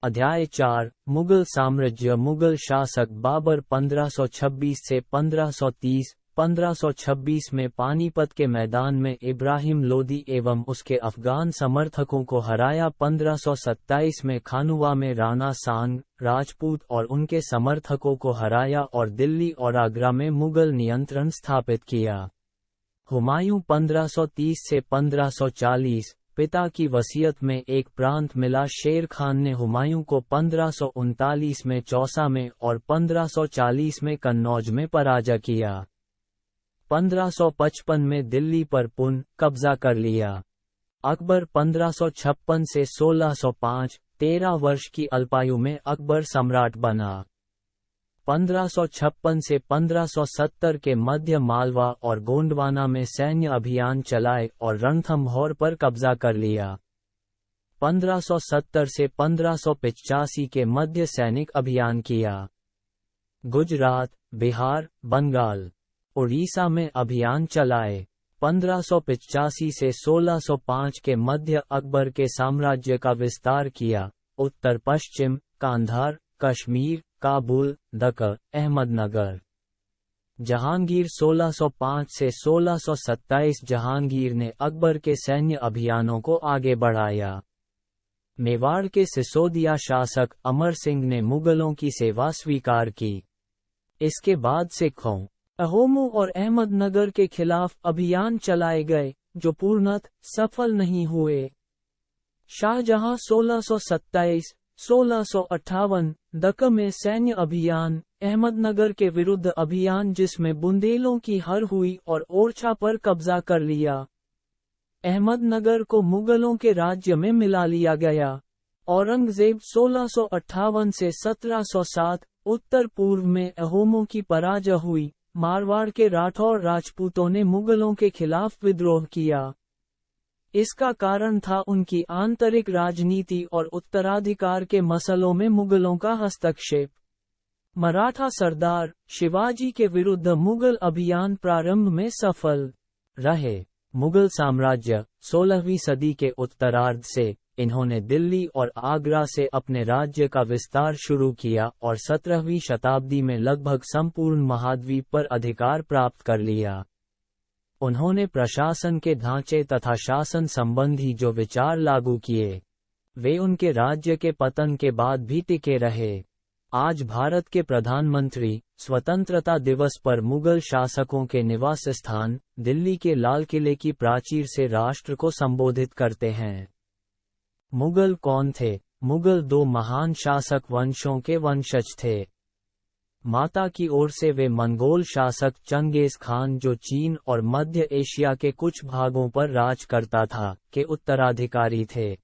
अध्याय 4 मुगल साम्राज्य। मुगल शासक बाबर 1526 से 1530। 1526 में पानीपत के मैदान में इब्राहिम लोदी एवं उसके अफगान समर्थकों को हराया। 1527 में खानुवा में राणा सांग राजपूत और उनके समर्थकों को हराया और दिल्ली और आगरा में मुगल नियंत्रण स्थापित किया। हुमायूं 1530 से 1540। पिता की वसीयत में एक प्रांत मिला। शेर खान ने हुमायूं को 1539 में चौसा में और 1540 में कन्नौज में पराजय किया। 1555 में दिल्ली पर पुनः कब्जा कर लिया। अकबर 1556 से 1605। 13 वर्ष की अल्पायु में अकबर सम्राट बना। 1556 से 1570 के मध्य मालवा और गोंडवाना में सैन्य अभियान चलाए और रणथंभौर पर कब्जा कर लिया। 1570 से 1585 के मध्य सैनिक अभियान किया। गुजरात, बिहार, बंगाल, उड़ीसा में अभियान चलाए। 1585 से 1605 के मध्य अकबर के साम्राज्य का विस्तार किया। उत्तर पश्चिम, कांधार, कश्मीर, काबुल, दक्कन, अहमदनगर। जहांगीर 1605 से 1627। जहांगीर ने अकबर के सैन्य अभियानों को आगे बढ़ाया। मेवाड़ के सिसोदिया शासक अमर सिंह ने मुगलों की सेवा स्वीकार की। इसके बाद सिखों, अहोमों और अहमदनगर के खिलाफ अभियान चलाए गए, जो पूर्णतः सफल नहीं हुए। शाहजहां 1627, 1658। दक्कन में सैन्य अभियान। अहमदनगर के विरुद्ध अभियान जिसमें बुंदेलों की हार हुई और ओरछा पर कब्जा कर लिया। अहमदनगर को मुगलों के राज्य में मिला लिया गया। औरंगजेब 1658 से 1707। उत्तर पूर्व में अहोमों की पराजय हुई। मारवाड़ के राठौर राजपूतों ने मुगलों के खिलाफ विद्रोह किया। इसका कारण था उनकी आंतरिक राजनीति और उत्तराधिकार के मसलों में मुगलों का हस्तक्षेप। मराठा सरदार शिवाजी के विरुद्ध मुगल अभियान प्रारंभ में सफल रहे। मुगल साम्राज्य 16वीं सदी के उत्तरार्ध से इन्होंने दिल्ली और आगरा से अपने राज्य का विस्तार शुरू किया और 17वीं शताब्दी में लगभग संपूर्ण महाद्वीप पर अधिकार प्राप्त कर लिया। उन्होंने प्रशासन के ढांचे तथा शासन संबंधी जो विचार लागू किए, वे उनके राज्य के पतन के बाद भी टिके रहे। आज भारत के प्रधानमंत्री स्वतंत्रता दिवस पर मुगल शासकों के निवास स्थान दिल्ली के लाल किले की प्राचीर से राष्ट्र को संबोधित करते हैं। मुगल कौन थे? मुगल दो महान शासक वंशों के वंशज थे। माता की ओर से वे मंगोल शासक चंगेज खान, जो चीन और मध्य एशिया के कुछ भागों पर राज करता था, के उत्तराधिकारी थे।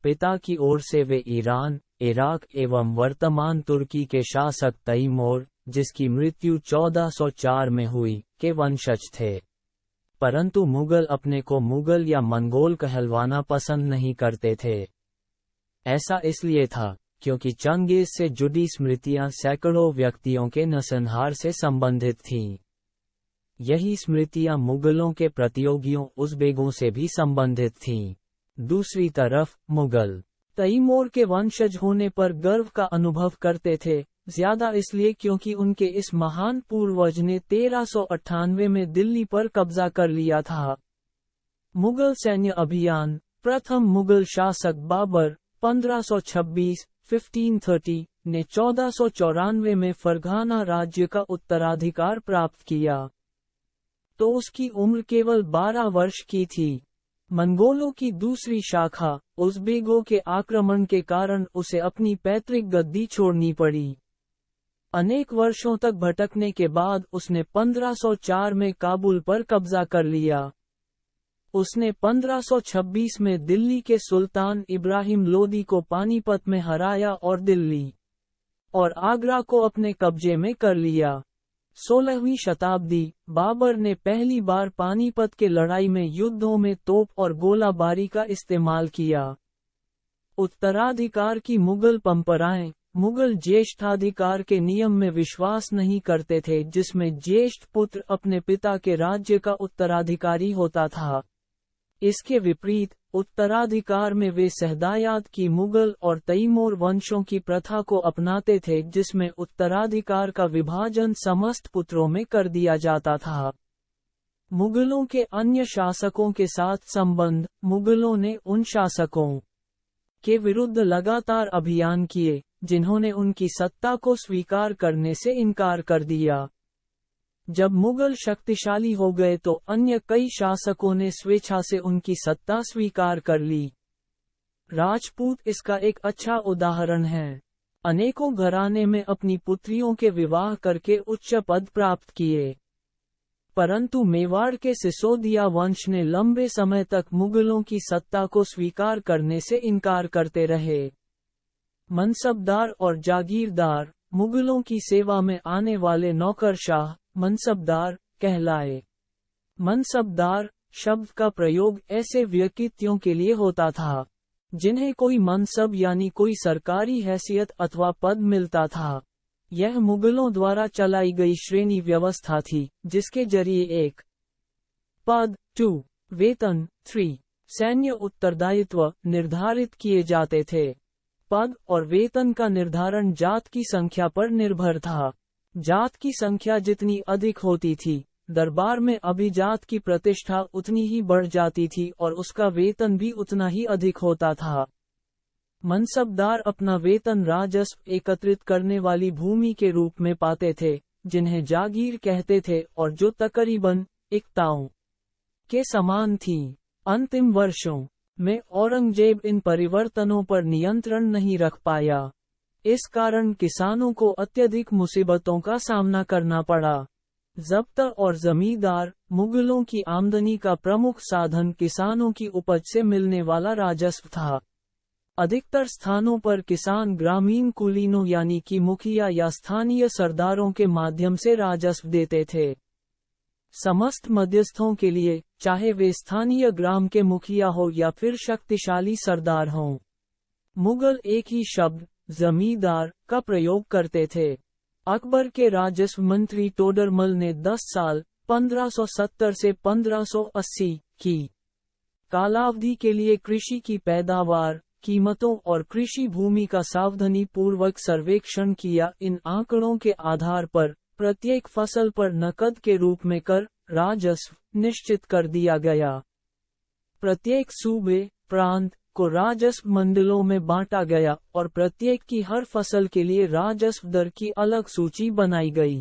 पिता की ओर से वे ईरान, इराक एवं वर्तमान तुर्की के शासक तैमूर, जिसकी मृत्यु 1404 में हुई, के वंशज थे। परंतु मुगल अपने को मुगल या मंगोल कहलवाना पसंद नहीं करते थे। ऐसा इसलिए था क्योंकि चंगेज से जुड़ी स्मृतियां सैकड़ों व्यक्तियों के नरसंहार से संबंधित थीं। यही स्मृतियां मुगलों के प्रतियोगियों उज़्बेकों से भी संबंधित थीं। दूसरी तरफ मुगल तैमूर के वंशज होने पर गर्व का अनुभव करते थे, ज्यादा इसलिए क्योंकि उनके इस महान पूर्वज ने 1398 में दिल्ली पर कब्जा कर लिया था। मुगल सैन्य अभियान। प्रथम मुगल शासक बाबर 1526 1530 ने 1494 में फरगाना राज्य का उत्तराधिकार प्राप्त किया, तो उसकी उम्र केवल 12 वर्ष की थी। मंगोलों की दूसरी शाखा उज़्बेकों के आक्रमण के कारण उसे अपनी पैतृक गद्दी छोड़नी पड़ी। अनेक वर्षों तक भटकने के बाद उसने 1504 में काबुल पर कब्जा कर लिया। उसने 1526 में दिल्ली के सुल्तान इब्राहिम लोदी को पानीपत में हराया और दिल्ली और आगरा को अपने कब्जे में कर लिया। 16वीं शताब्दी। बाबर ने पहली बार पानीपत के लड़ाई में युद्धों में तोप और गोलाबारी का इस्तेमाल किया। उत्तराधिकार की मुगल परंपराएं। मुगल ज्येष्ठाधिकार के नियम में विश्वास नहीं करते थे, जिसमें ज्येष्ठ पुत्र अपने पिता के राज्य का उत्तराधिकारी होता था। इसके विपरीत उत्तराधिकार में वे सहदायाद की मुगल और तैमूर वंशों की प्रथा को अपनाते थे, जिसमें उत्तराधिकार का विभाजन समस्त पुत्रों में कर दिया जाता था। मुगलों के अन्य शासकों के साथ संबंध। मुगलों ने उन शासकों के विरुद्ध लगातार अभियान किए, जिन्होंने उनकी सत्ता को स्वीकार करने से इनकार कर दिया। जब मुगल शक्तिशाली हो गए तो अन्य कई शासकों ने स्वेच्छा से उनकी सत्ता स्वीकार कर ली। राजपूत इसका एक अच्छा उदाहरण है। अनेकों घराने में अपनी पुत्रियों के विवाह करके उच्च पद प्राप्त किए। परंतु मेवाड़ के सिसोदिया वंश ने लंबे समय तक मुगलों की सत्ता को स्वीकार करने से इनकार करते रहे। मनसबदार और जागीरदार। मुगलों की सेवा में आने वाले नौकरशाह मनसबदार कहलाए। मनसबदार शब्द का प्रयोग ऐसे व्यक्तियों के लिए होता था जिन्हें कोई मनसब यानी कोई सरकारी हैसियत अथवा पद मिलता था। यह मुगलों द्वारा चलाई गई श्रेणी व्यवस्था थी, जिसके जरिए 1 पद 2 वेतन 3 सैन्य उत्तरदायित्व निर्धारित किए जाते थे। पद और वेतन का निर्धारण जात की संख्या पर निर्भर था। जात की संख्या जितनी अधिक होती थी, दरबार में अभिजात की प्रतिष्ठा उतनी ही बढ़ जाती थी और उसका वेतन भी उतना ही अधिक होता था। मनसबदार अपना वेतन राजस्व एकत्रित करने वाली भूमि के रूप में पाते थे, जिन्हें जागीर कहते थे और जो तकरीबन इक्ताओं के समान थी। अंतिम वर्षों में औरंगजेब इन परिवर्तनों पर नियंत्रण नहीं रख पाया। इस कारण किसानों को अत्यधिक मुसीबतों का सामना करना पड़ा। जब्त और जमींदार। मुगलों की आमदनी का प्रमुख साधन किसानों की उपज से मिलने वाला राजस्व था। अधिकतर स्थानों पर किसान ग्रामीण कुलीनों यानी कि मुखिया या स्थानीय सरदारों के माध्यम से राजस्व देते थे। समस्त मध्यस्थों के लिए, चाहे वे स्थानीय ग्राम के मुखिया हो या फिर शक्तिशाली सरदार हों, मुगल एक ही शब्द जमींदार का प्रयोग करते थे। अकबर के राजस्व मंत्री टोडरमल ने 10 साल 1570 से 1580 की कालावधि के लिए कृषि की पैदावार, कीमतों और कृषि भूमि का सावधानी पूर्वक सर्वेक्षण किया। इन आंकड़ों के आधार पर प्रत्येक फसल पर नकद के रूप में कर राजस्व निश्चित कर दिया गया। प्रत्येक सूबे प्रांत को राजस्व मंडलों में बांटा गया और प्रत्येक की हर फसल के लिए राजस्व दर की अलग सूची बनाई गई।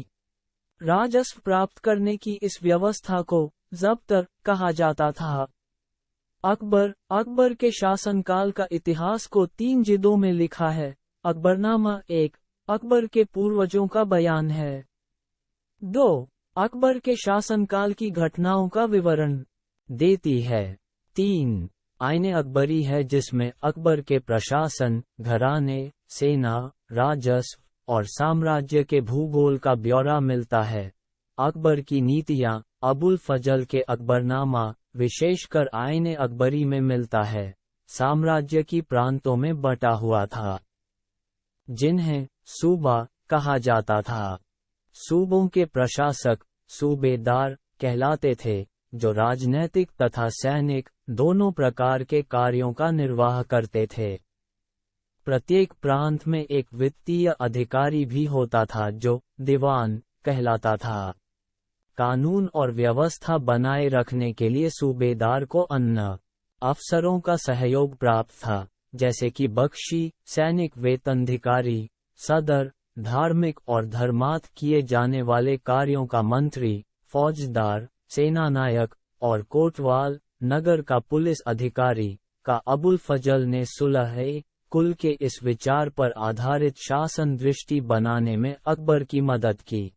राजस्व प्राप्त करने की इस व्यवस्था को ज़ब्तर कहा जाता था। अकबर के शासनकाल का इतिहास को 3 जिल्दों में लिखा है। अकबरनामा 1 अकबर के पूर्वजों का बयान है। 2 अकबर के शासनकाल की घटनाओं का विवरण देती है। 3 आईने अकबरी है, जिसमें अकबर के प्रशासन, घराने, सेना, राजस्व और साम्राज्य के भूगोल का ब्यौरा मिलता है। अकबर की नीतियां अबुल फजल के अकबरनामा विशेषकर आईने अकबरी में मिलता है। साम्राज्य की प्रांतों में बटा हुआ था, जिन्हें सूबा कहा जाता था। सूबों के प्रशासक सूबेदार कहलाते थे, जो राजनैतिक तथा सैनिक दोनों प्रकार के कार्यों का निर्वाह करते थे। प्रत्येक प्रांत में एक वित्तीय अधिकारी भी होता था, जो दीवान कहलाता था। कानून और व्यवस्था बनाए रखने के लिए सूबेदार को अन्य अफसरों का सहयोग प्राप्त था, जैसे कि बख्शी, सैनिक वेतनाधिकारी, सदर, धार्मिक और धर्मार्थ किए जाने वाले कार्यों का मंत्री, फौजदार, सेनानायक और कोतवाल, नगर का पुलिस अधिकारी का। अबुल फजल ने सुलह कुल के इस विचार पर आधारित शासन दृष्टि बनाने में अकबर की मदद की।